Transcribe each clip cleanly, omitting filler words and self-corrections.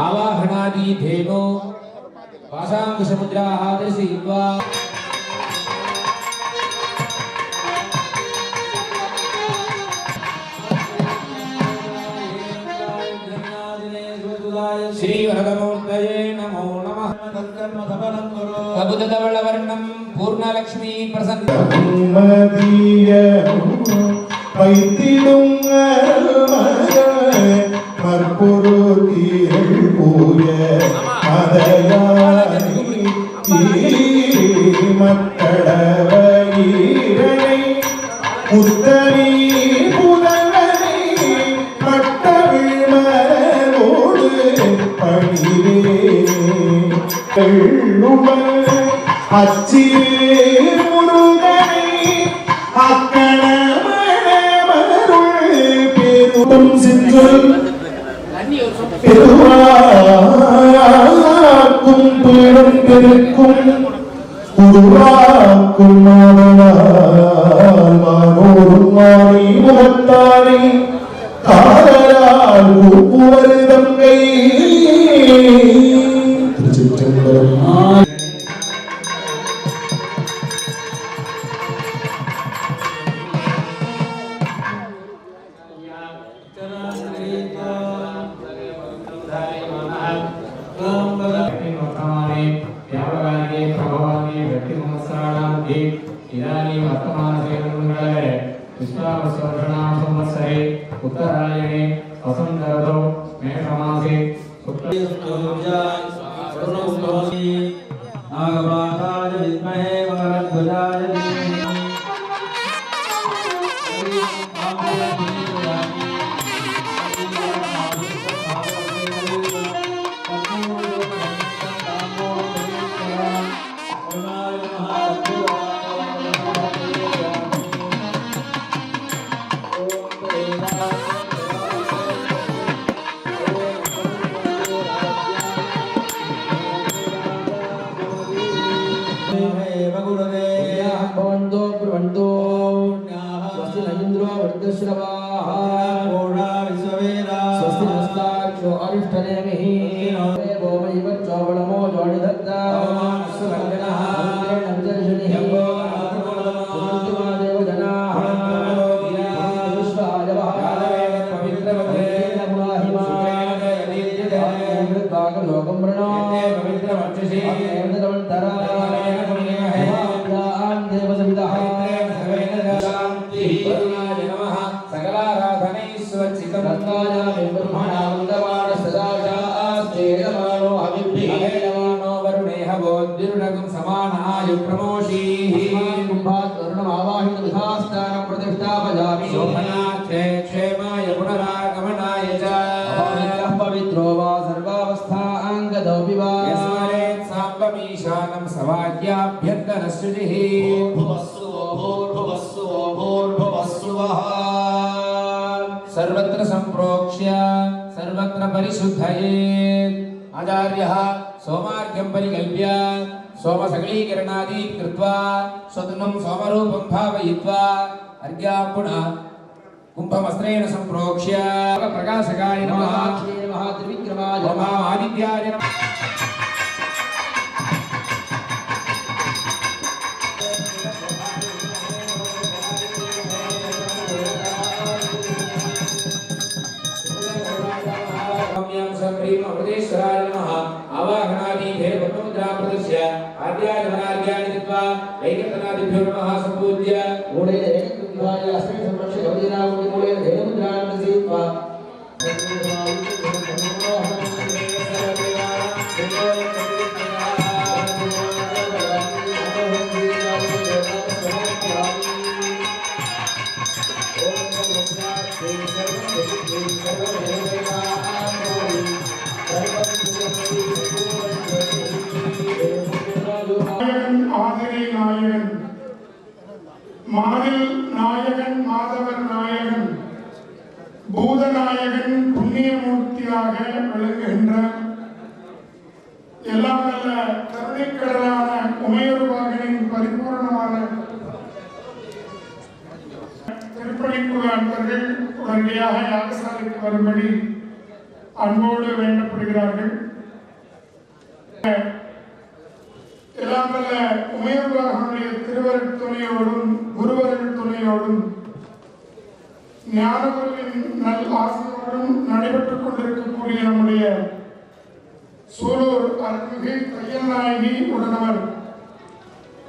आवाहनादि धेनो पाशाङ्कुशमुद्राः दर्शयित्वा श्री वरदमूर्तये नमो नमः। कबुदधवलवर्णं पूर्णलक्ष्मी प्रसन्नमदीय வைத்திடும் மற்பொருள் பூய மதையாரி மக்களவீரனை முத்தனி புதவனை மட்டவிழ் மரவோடு பணிவேனுமர் அச்சிரே முருகனை அக்கணமருள் சென்றல் பெருவாக்கும் பீடம் பெருக்கும் உருவாக்கும் மானோரும் மாறி முகத்தாரை காதலால் கூப்புவது தங்கை திருச்சிற்றம்பலம். उत्तरायणे वसंतरतो मेषमासे नागप्राताय विद्महे वरध्वजाय सर्वत्र संप्रोक्ष्य सर्वत्र परिशुद्धये आचार्यः सोमार्घ्यं परिकल्प्य सोमसकलीकरणादि कृत्वा स्वतनं सोमरूपं भावयित्वा अर्घ्यां पुनः कुम्भवस्त्रेण संप्रोक्ष्य प्रकाशकाय नमः त्रिविक्रमाय नमः आदित्याय नमः आवाहनादि भेदमुद्रा प्रदर्श्य आद्याजनार्घ्यानि दत्त्वा ऐकतनादिभ्यो नमः संपूज्य मूले एकत्वाय अस्मै संरक्ष्य गौरीनामूर्ति मूले भेदमुद्रा प्रदर्शयित्वा மாதில் நாயகன் மாதவர் நாயகன் பூதநாயகன் புண்ணியமூர்த்தியாக விளங்குகின்ற எல்லாம் நல்ல கருணைக்கடலான உமையொருவாகனின் பரிபூர்ணமான திருப்பணிக்குழு அன்பர்கள் உடனடியாக யாகசாலைக்கு வரும்படி அன்போடு வேண்டப்படுகிறார்கள். எல்லாம் வல்ல உமையர்வாகனுடைய திருவருட் துணையோடும் குருவருட் துணையோடும் ஞானகுருவின் நல் ஆசையோடும் நடைபெற்றுக் கொண்டிருக்கக்கூடிய நம்முடைய சூலூர் அருள்மிகு தையல்நாயகி உடனவர்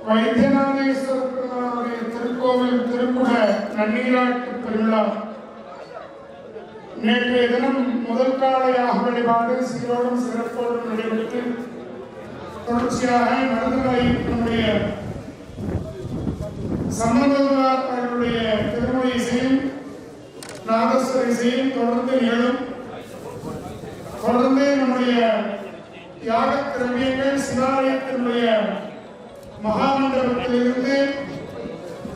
வைத்தியநாதேஸ்வர பெருமானுடைய திருக்கோவில் திருக்குட நன்னீராட்டு பெருவிழா நேற்றைய தினம் முதல் கால யாக வழிபாடு சீரோடும் சிறப்போடும் நடைபெற்று தொடர்ச்சியாக நடந்தவரை நம்முடைய சம்பந்தவார் அவர்களுடைய திருமண இசையும் நாதஸ்வர இசையும் தொடர்ந்து நிகழும். தொடர்ந்து நம்முடைய யாக திரவியங்கள் சிவாலயத்தினுடைய மகாமண்டபத்திலிருந்து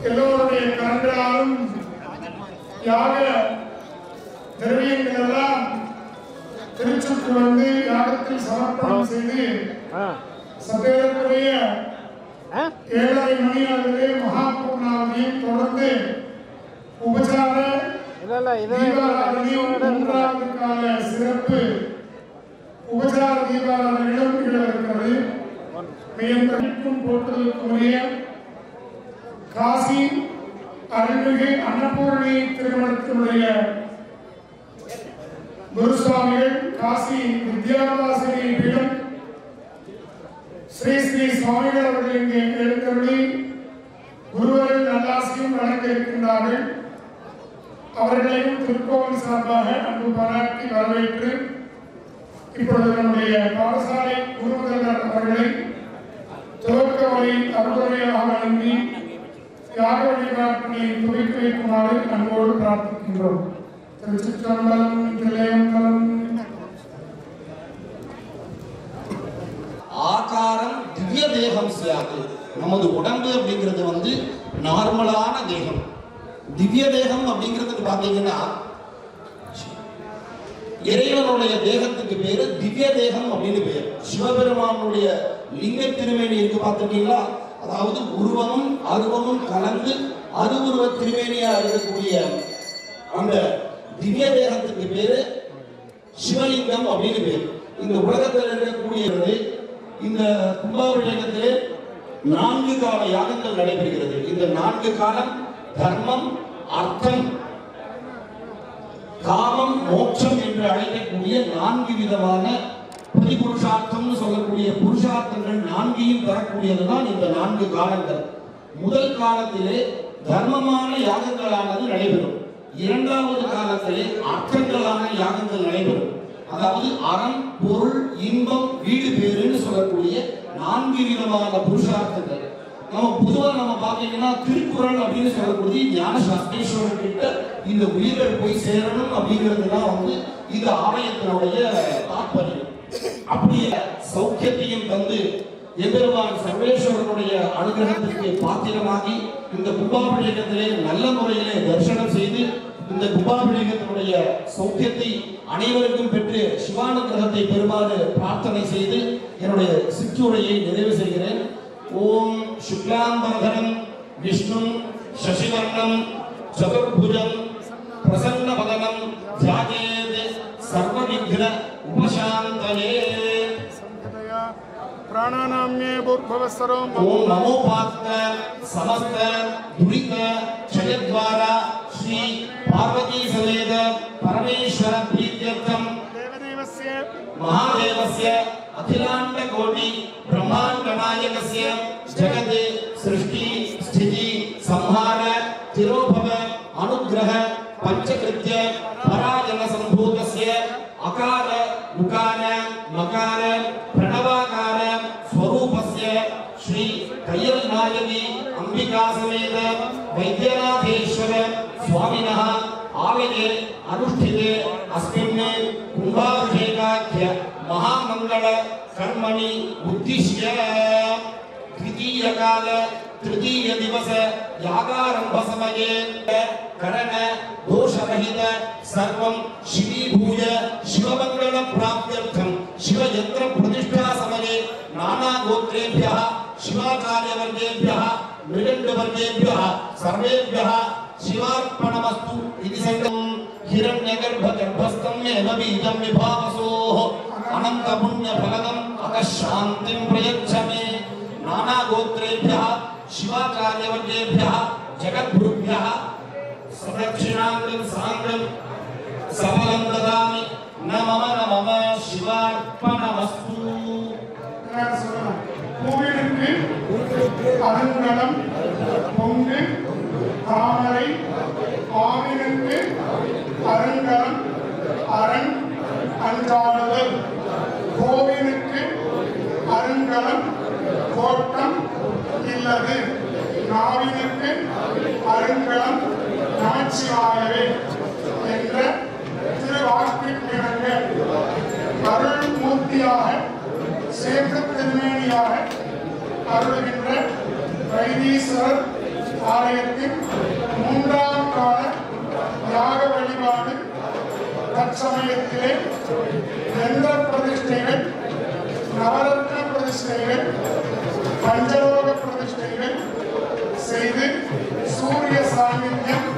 எல்லோருடைய கரங்களாலும் யாக திரவியங்கள் எல்லாம் திருச்சுக்கு வந்து யாகத்தில் சமர்ப்பணம் செய்து சதேவருடைய 7:30 மணி அளவிலே மகாபூர்ணாவதியும் தொடர்ந்து உபசார தீபாராதனையும் 3வது கால சிறப்பு உபசார தீபாராதனைகளும் நிகழவிருக்கிறது. மிகவும் போற்றுதலுக்குரிய காசி அருள்மிகு அன்னபூரணி திருமணத்தினுடைய குருசுவாமிகள் காசி வித்யாவாசினி பீடம் ஸ்ரீ ஸ்ரீ சுவாமிகள் அவர்கள் இங்கே எழுந்தருளி குருவரின் நல்லாசியும் வழங்க இருக்கின்றார்கள். அவர்களையும் திருக்கோவில் சார்பாக அன்பு பாராட்டி வரவேற்று இப்பொழுது நம்முடைய பாடசாலை குருமுதல்வர் அவர்களை துவக்க வரை அருளுரையாக வழங்கி யாக வழிபாட்டினை துவக்கி வைக்குமாறு அன்போடு பிரார்த்திக்கின்றோம். திருச்சிற்றம்பலம் தில்லையம்பலம். ஆகாரம் திவ்ய தேகம் சியாது. நமது உடம்பு அப்படிங்கிறது நார்மலான தேகம். திவ்ய தேகம் அப்படிங்கிறதுக்கு பார்த்தீங்கன்னா இறைவனுடைய தேகத்துக்கு பேரு திவ்ய தேகம் அப்படின்னு பேர். சிவபெருமானுடைய லிங்க திருமேனி இருக்கு பார்த்துட்டீங்களா? அதாவது உருவமும் அருவமும் கலந்து அருவுருவ திருமேனியா இருக்கக்கூடிய அந்த திவ்ய தேகத்துக்கு பேரு சிவலிங்கம் அப்படின்னு பேர். இந்த உலகத்தில் இருக்கக்கூடிய இந்த கும்பாபிஷேகத்திலே 4 கால யாகங்கள் நடைபெறுகிறது. இந்த 4 காலம் தர்மம், அர்த்தம், காமம், மோட்சம் என்று அழைக்கக்கூடிய 4 விதமான புருஷார்த்தம் சொல்லக்கூடிய புருஷார்த்தங்கள் 4ஐயும் தரக்கூடியதுதான் இந்த 4 காலங்கள். முதல் காலத்திலே தர்மமான யாகங்களானது நடைபெறும். 2வது காலத்திலே அர்த்தங்களான யாகங்கள் நடைபெறும். அதாவது அறம், பொருள், இன்பம், வீடு பேருன்னு சொல்லக்கூடிய 4 விதமான புருஷார்த்தங்கள். நம்ம பாத்தீங்கன்னா திருக்குறள் அப்படின்னு சொல்லக்கூடிய ஞான சாஸ்திரேஸ்வரர் கிட்ட இந்த உயிர்கள் போய் சேரணும் அப்படிங்கிறதுதான் இந்த ஆலயத்தினுடைய தாற்பயம். அப்படியே சௌக்கியத்தையும் தந்து எம்பெருமான் சர்வேஸ்வரனுடைய அனுகிரகத்திற்கு பாத்திரமாகி இந்த கும்பாபிஷேகத்திலே நல்ல முறையிலே தரிசனம் செய்து இந்த கும்பாபிஷேகத்தினுடைய சௌக்கியத்தை அனைவருக்கும் பெற்று சிவானுகிரகத்தை பெறுமாறு பிரார்த்தனை செய்து என்னுடைய சிற்றுரையை நிறைவு செய்கிறேன். ஓம் சுக்லாம்பரதரம் விஷ்ணும் சசிவர்ணம் சதுர்புஜம் பிரசன்னவதனம் தியாஜேத் சர்வவிக்ன உபசாந்தயே. प्राणानाम्ये भूर्भुवस्सर्वं ओम नमो पात्र समस्त दुरित क्षयद्वारा श्री पार्वती समेत परमेश्वर प्रीत्यर्थम देवदेवस्य महादेवस्य अखिलांड कोटि ब्रह्मांड नायकस्य जगत् सृष्टि स्थिति संहार तिरोभव अनुग्रह पंचकृत्य पराजन संभूतस्य अकार उकार मकार प्रणवाकार स्वरूपस्य श्री தையல்நாயகி अंबिका समेत वैद्यनाथेश्वर स्वामिनः आलये अनुष्ठिते अस्मिन् कुम्भाभिषेकाख्य महामंगल कर्मणि उद्दिश्य द्वितीय काल तृतीय दिवस यागारंभ समये करण दोषरहित सर्वं शिवीभूय शिवमंगल प्राप्त्यर्थं शिवयंत्र प्रतिष्ठा समये नाना गोत्रेभ्यः शिवाचार्य वर्गेभ्यः मृदंड वर्गेभ्यः सर्वेभ्यः शिवार्पणमस्तु इति संगम हिरण्यगर्भ गर्भस्थं तन्मेव बीजं विभावसोः अनंत पुण्य फलदं अतः शान्तिं प्रयच्छ मे नाना गोत्रेभ्यः शिवाचार्यवर्गेभ्यः जगद्गुरुभ्यः सदक्षिणाग्रं साग्रं समलं ददामि न मम शिवार्पणमस्तु பூவினுக்கு அருங்கலம் பொங்கு தாமரை ஆவினுக்கு அருங்கலம் அரண் அஞ்சாடுதல் கோவினுக்கு அருங்கலம் கோட்டம் இல்லது நாவினுக்கு அருங்கலம் நமச்சிவாயவே என்ற திருவாக்கிற்கிணங்க அருள் மூர்த்தியாக சேகத் திருமேனியாக அருள்கின்ற வைத்தீஸ்வரர் ஆலயத்தின் 3ஆம் கால யாக வழிபாடு தற்சமயத்திலே எந்த பிரதிஷ்டைகள் நவரத்ன பிரதிஷ்டைகள் பஞ்சலோக பிரதிஷ்டைகள் செய்து சூரிய சாநித்தியம்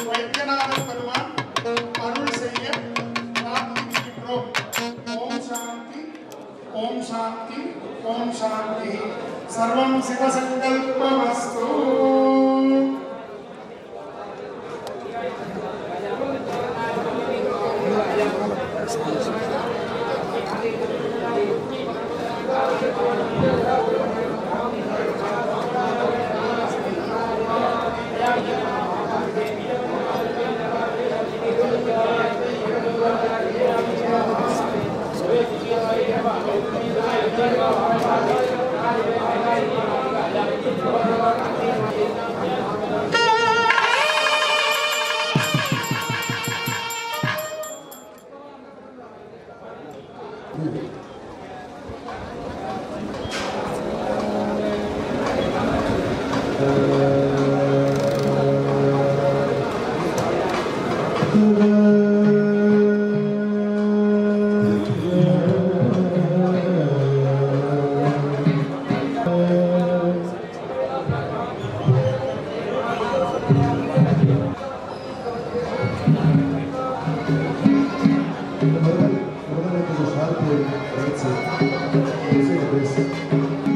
வைத்தியநாத பெருமான் அருள் செய்ய பிரார்த்திக்கின்றோம். ஓம் சாந்தி ஓம் சாந்தி ஓம் சாந்தி. சர்வம் சிவசங்கல்பமஸ்து.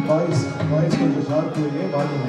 Voice கொஞ்சம் ஷார்ப் போய் வாங்க.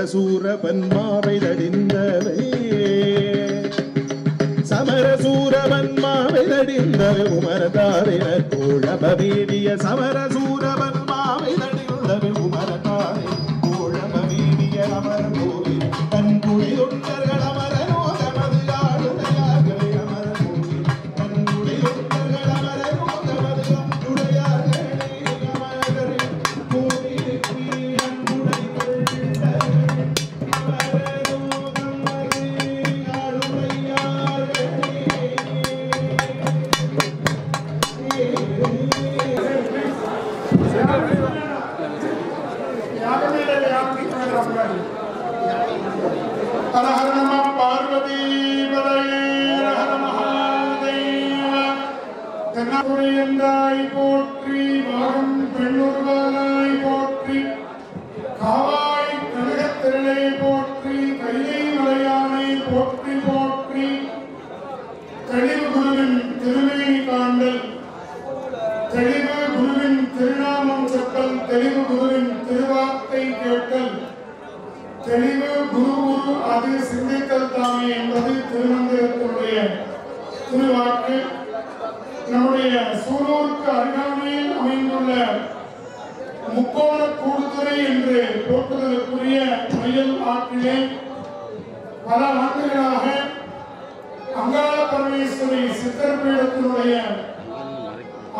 சமரசூரபன்மாவை தடிந்தவை சமரசூரபன்மாவை தடிந்தவை உமரதாரின தோழபவீடிய சமரசூரபன்மாவை தடிந்தவை உமரதாரி தோழபவீடிய அமர் கோவி தன்குடி தொண்டர்கள் அமர நோதமது ஆளுடையார்களே அமர கோவி தன்குடி தொண்டர்கள் அமர நோதமது ஆளுடையார்களே அமரரே கோவிலுக்கு அன்புடை ஹர நம பார்வதி பதையே ஹர மகாதேவ. தென்னாய் போற்றி வாகம் பெண்ணுருவாய் போற்றி காவாய் கனகத்திரளை போற்றி கையை மலையானை போற்றி போற்றி. தெளிவு குருவின் திருமேனி காண்டல் தெளிவு குருவின் திருநாமம் சொற்கள் தெளிவு குருவின் திருவார்த்தை கேட்டல் தெளிவு குரு குரு அது சிந்தித்தல் தாமே என்பது திருமந்திரத்தினுடைய திரு நம்முடைய சூலூருக்கு அருகாமையில் அமைந்துள்ள முக்கோண கூடுதுறை என்று போற்றுதலுக்குரிய மயில் ஆற்றிலே பல ஆண்டுகளாக அங்காள பரமேஸ்வரி சித்தர் பீடத்தினுடைய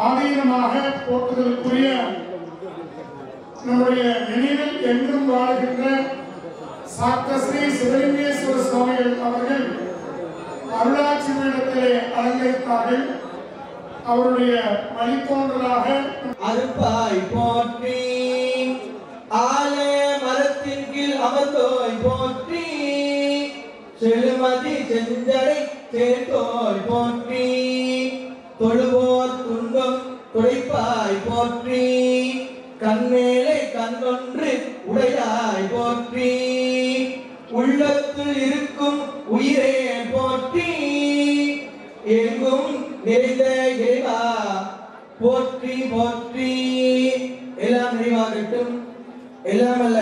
ஆதீனமாக போற்றுதலுக்குரிய நம்முடைய நினைவில் என்றும் வாழ்கின்ற சாக்தஸ்ரீ சிவலிங்கேஸ்வர சுவாமிகள் அவர்கள் அருளாட்சி பீடத்திலே அலங்கரித்தார்கள். அவருடைய வழித்தோன்றலாக அருப்பாய் போற்றி, ஆலே மரத்தின் கீழ் அமர்ந்தோய் போற்றி, செழுமதி செஞ்சடை சேர்த்தோய் போற்றி, தொழுவோர் துன்பம் துடைப்பாய் போற்றி, கண்மேலே கண்ணொன்று உடையாய் போற்றி, உள்ளத்தில் இருக்கும் உயிரே போற்றி, எங்கும் நிறைந்த இறைவா போற்றி போற்றி. எல்லாம் நிறைவாகட்டும். எல்லாம் அல்ல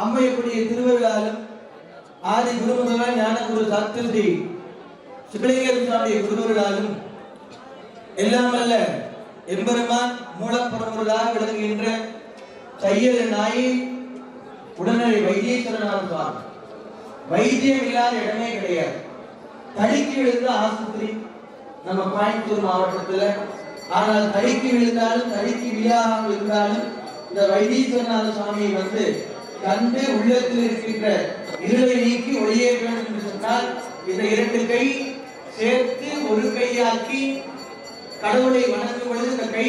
அம்மையக்கூடிய திருவருளாலும் ஆதி குருமுதல்வர் ஞான குரு சாத்திரி சிவலிங்கர் சுவாமிய குருவருளாலும் எல்லாம் அல்ல எம்பெருமான் மூலப்பொருளாக விளங்குகின்ற தையல் நாயை உடனடி வைத்தீஸ்வரனார் சுவாமி. வைத்தியம் இல்லாத இடமே கிடையாது. தடிக்கு விழுந்த ஆஸ்பத்திரி நம்ம கோயம்புத்தூர் மாவட்டத்துல. ஆனால் தடிக்கு விழுந்தாலும் தடிக்கு விழாமல் இருந்தாலும் இந்த வைத்தீஸ்வரநாத சுவாமியை வந்து கண்டு உள்ளத்தில் இருக்கின்ற இருளை நீக்கி ஒளியே வேண்டும் என்று சொன்னால் இந்த இரண்டு கை சேர்த்து ஒரு கையாக்கி கடவுளை வணங்கும் பொழுது இந்த கை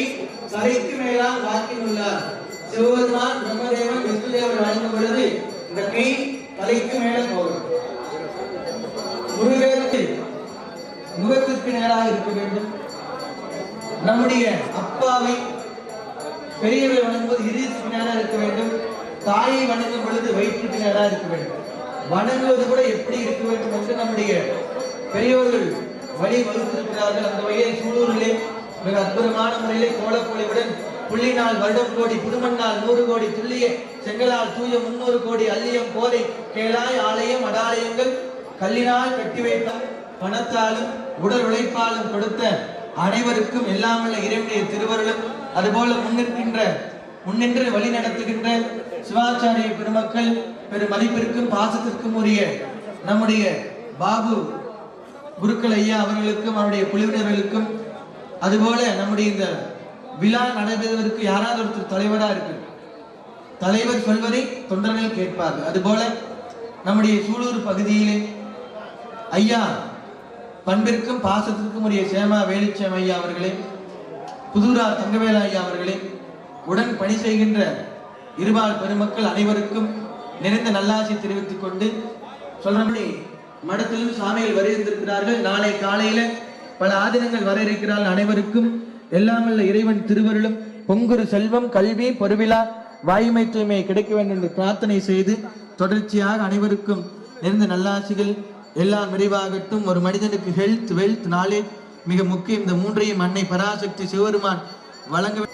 தரைக்கு மேலால் வாக்கியுள்ளார். சிவபெருமான் பிரம்மதேவன் விஷ்ணுதேவர் வணங்கும் பொழுது இந்த கை தலைக்கு மேல போகும். முருகருக்கு முகத்திற்கு நேராக இருக்க வேண்டும். நம்முடைய அப்பாவை பெரியவரை வணங்கும்போது இதயத்துக்கு நேராக இருக்க வேண்டும். தாயை வணங்கும் பொழுது வயிற்றுக்கு நேராக இருக்க வேண்டும். வணங்குவது கூட எப்படி இருக்க வேண்டும் என்று நம்முடைய பெரியவர்கள் வழி வகுத்திருக்கிறார்கள். அந்த வகையை சூலூரிலே மிக அற்புதமான முறையிலே கோலப்பொழிவுடன் புள்ளினால் வருடம் கோடி புதுமண்ணால் 100 கோடி துல்லிய செங்கலால் தூய 300 கோடி அல்லியம் போதை கேளாய் ஆலயம் அடாலயங்கள் கல்லினால் கட்டி வைத்த பணத்தாலும் உடல் உழைப்பாலும் கொடுத்த அனைவருக்கும் எல்லாமல்ல இறைவனுடைய திருவருளும் அதுபோல முன்னின்று வழி நடத்துகின்ற சிவாச்சாரிய பெருமக்கள் பெரும் மதிப்பிற்கும் பாசத்திற்கும் உரிய நம்முடைய பாபு குருக்கள் ஐயா அவர்களுக்கும் அவருடைய குழுவினர்களுக்கும் அதுபோல நம்முடைய இந்த விழா நடைபெறுவதற்கு யாராவது ஒருத்தர் தலைவரா இருக்கு. தலைவர் சொல்வதை தொண்டர்கள் கேட்பார்கள். அதுபோல நம்முடைய சூலூர் பகுதியிலே ஐயா பண்பிற்கும் பாசத்திற்கும் உரிய சேமா வேலுச்சேம் ஐயா அவர்களே, புதூரார் தங்கவேலா ஐயா அவர்களே, உடன் பணி செய்கின்ற இருபால் பெருமக்கள் அனைவருக்கும் நிறைந்த நல்லாசி தெரிவித்துக் கொண்டு சொல்றபடி மடத்திலும் சாமிகள் வர இருந்திருக்கிறார்கள். நாளை காலையில பல ஆதினங்கள் வர இருக்கிறார்கள். அனைவருக்கும் எல்லாமல்ல இறைவன் திருவருளும் பொங்குரு செல்வம் கல்வி பொருவிழா வாய்மை தூய்மை கிடைக்க வேண்டும் என்று பிரார்த்தனை செய்து தொடர்ச்சியாக அனைவருக்கும் நிறைந்த நல்லாசிகள் எல்லாம் விரைவாகட்டும். ஒரு மனிதனுக்கு ஹெல்த் வெல்த் நாலேஜ் மிக முக்கியம். இந்த மூன்றையும் அன்னை பராசக்தி சிவபெருமான் வழங்க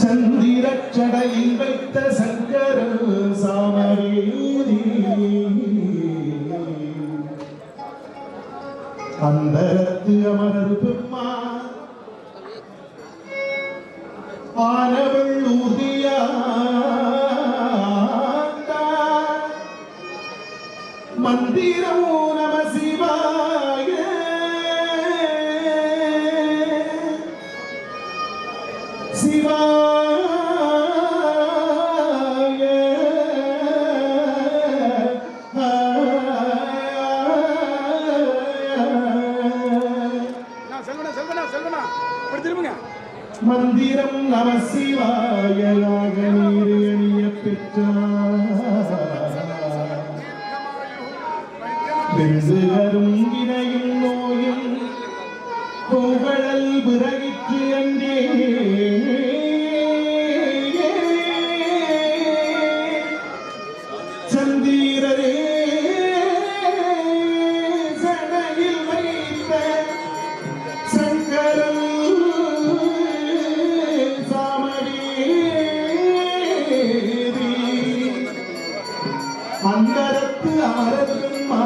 சந்திரச்சடையில் வைத்த சங்கர சாமவேதி அந்தரத்து அமரர் பெம்மா ஆனவள் ஊதியா மந்திரம் நம சிவாய சிவாய மந்திரம் நம சிவாயாக நீர் எளிய பெற்றார் வெறும் இணையும் நோயும் புகழல் பிறகிற்று அன்றே சந்தீரரே சடையில் வைத்த சங்கரல் சாமவேதி அந்தரத்து அமரதுமா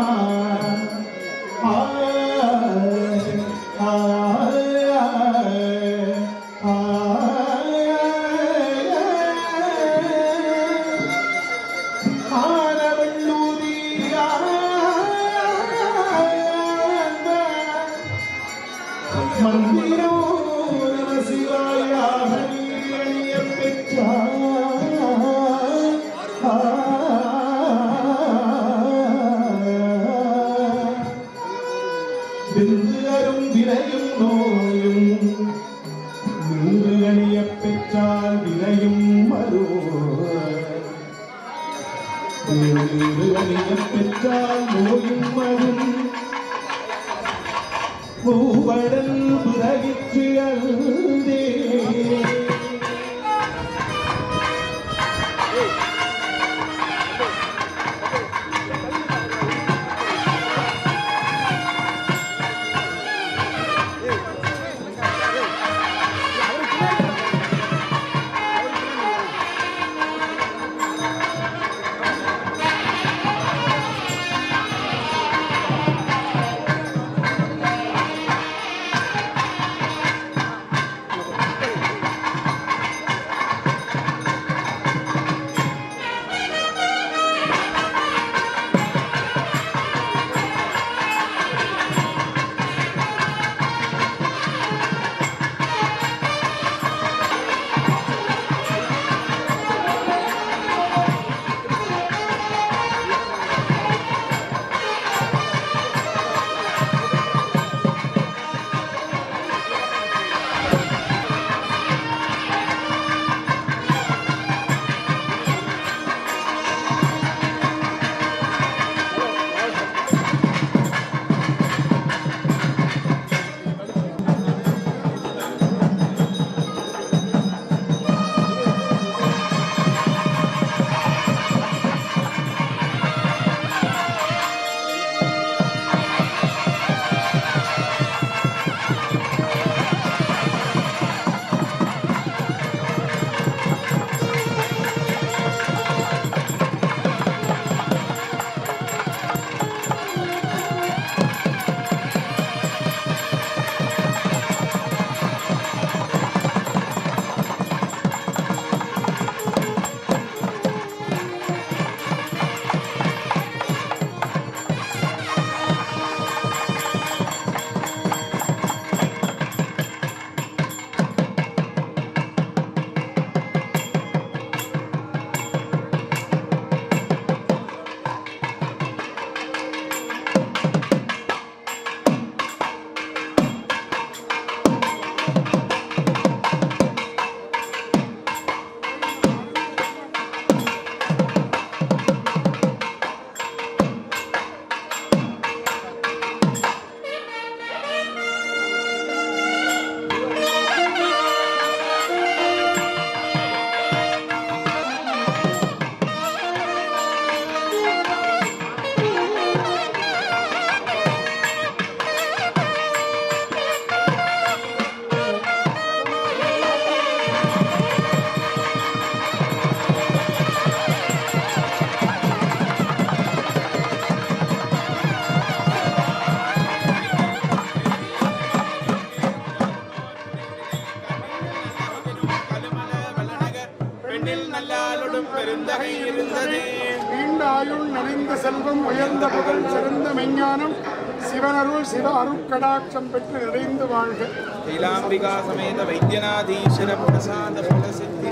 மந்திரோ நம சிவாய ஹரிய பெற்றாரும் வினையும் நோயும் நூறு அணிய பெற்றால் வினையும் மரோ நூறு அணிய பெற்றால் நோயும் மரும் மூவடல் புறகிற்று அழுதே செல்வம் உயர்ந்த புகழ் சிறந்த மெஞ்ஞானம் சிவனருள் சிவ அருட்கடாட்சம் பெற்று நிறைந்து வாழ்க. लीलांबिका समेत वैद्यनाथीश्वर प्रसाद फल सिद्धि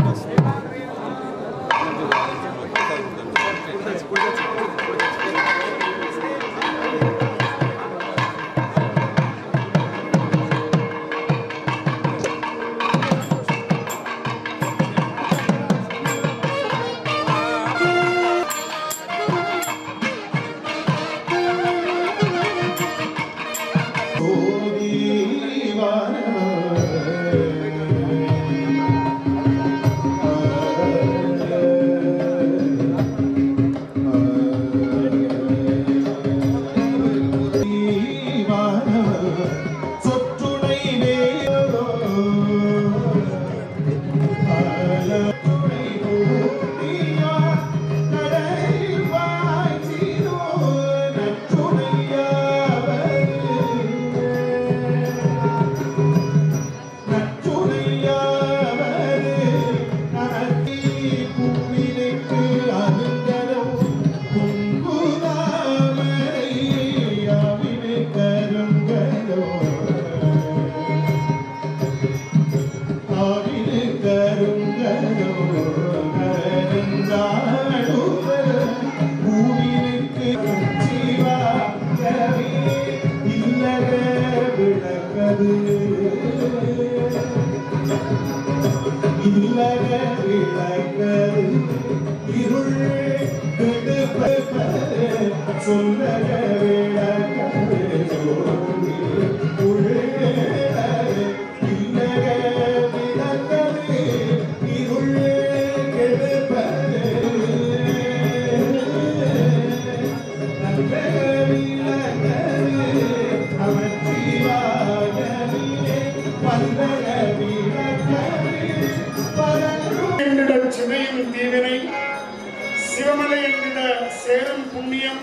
சிவமலை என்கிற சேரும் புண்ணியம்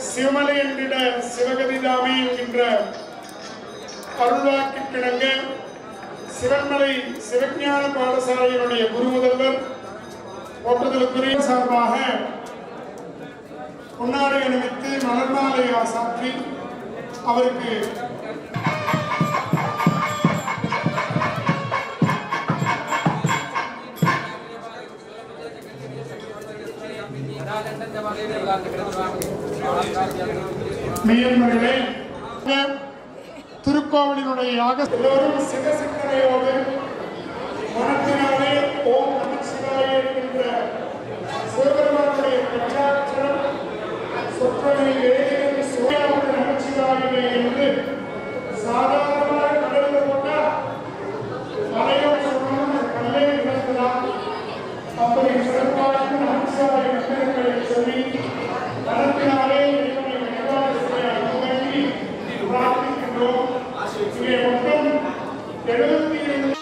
சிவமலை என்கிற சிவகதிதாமே என்கின்ற அருள்வாக்கிற்கிணங்க சிவன்மலை சிவஞான பாடசாலையினுடைய குரு முதல்வர் போற்றுதலுக்குரிய சார்பாக பொன்னாடை அணிவித்து மலர்மாலை சாற்றி அவருக்கு மெய்யன்பர்களே, திருக்கோவிலினுடைய எல்லோரும் சிவசிந்தனையோடு மனத்தினாலே ஓம் நமச்சிவாய என்கின்ற சிவபெருமானுடைய பஞ்சாட்சரம் சொற்களை எழுதி சூழாவது நமச்சிவாயவே என்று சாதாரணமாக கடந்து கொண்டால் மலையோடு சொல்லணும் கல்லை நிகழ்த்தலாம். அப்படி சிறப்பாக நமச்சிவாய விஷயங்களை சொல்லி மனத்தினாலே இறைவனை வழிபாடு செய்ய அனுமதி பிரார்த்திக்கின்றோம். இங்கே மொத்தம் 72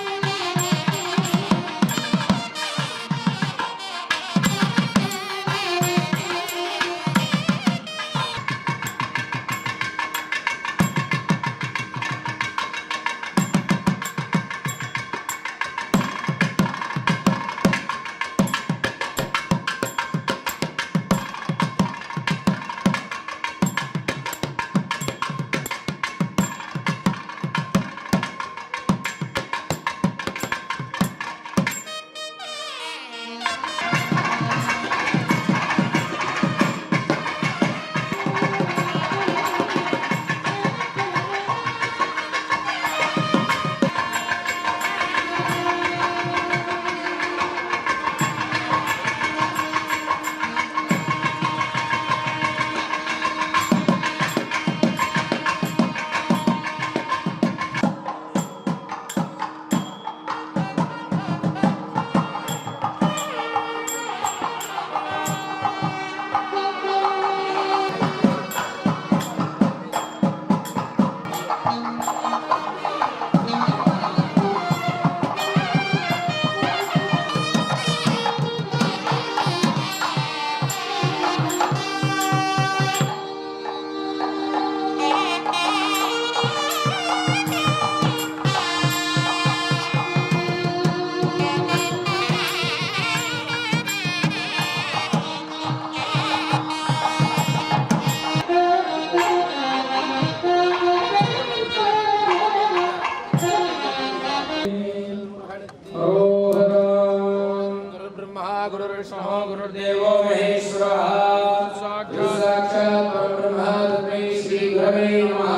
Thank you. गुरुर्ब्रह्मा गुरुर्विष्णुः गुरुर्देवो महेश्वरः साक्षात् परब्रह्म तस्मै श्री गुरवे नमः।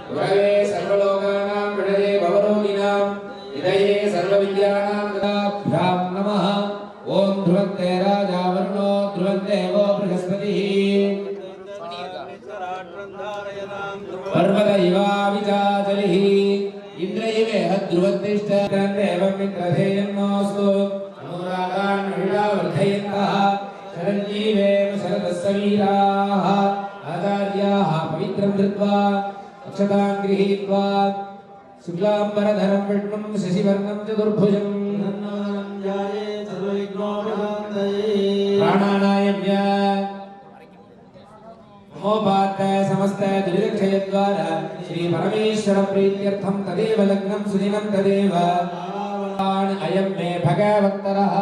गुरवे सर्वलोकानां विषये भवरोगिणां हृदये सर्वविद्यानां तदाभ्यां नमः। ओम ध्रुवन्ते राजा वर्णो ध्रुवन्ते वो बृहस्पतिः पर्वत इवाविचाचलिः इन्द्रैवेह ध्रुवन्तिष्ठेवं मित्रधेयन्नोऽस्तु अनुरागान् वर्धयन्तः शरञ्जीवेम शरदस्य वीराः आचार्याः पवित्रं धृत्वा अक्षतान् गृहीत्वा शुक्लाम्बरधरं विष्णुं शशिवर्णं चतुर्भुजं प्राणानायम्य नमोपात समस्त दुर्क्षयद्वारा श्री परमेश्वर प्रीत्यर्थं तदेव लग्नं सुदिनं तदेव अयं मे भगवत्तरः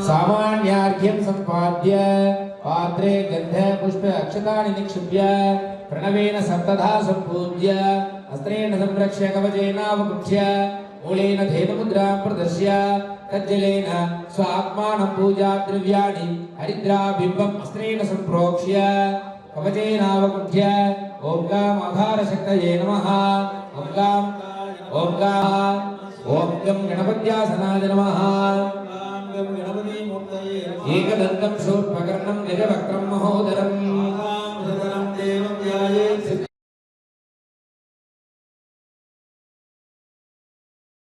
सामान्यार्घ्यं सम्पाद्य पात्रे गन्ध पुष्प अक्षतानि निक्षिप्य प्रणवेन सप्तधा सम्पूज्य अस्त्रेण संरक्ष्य कवचेनावकुक्ष्य मूलेन धेनुमुद्रां प्रदर्श्य तज्जलेन स्वात्मानं पूजाद्रव्याणि हरिद्राबिम्बम् अस्त्रेण सम्प्रोक्ष्य कवचेनावकुक्ष्य ॐ गाम् आधारशक्तये नमः ॐ गं गणपत्यासनाय नमः एकदन्तं शूर्पकर्णं गजवक्त्रं महोदरम्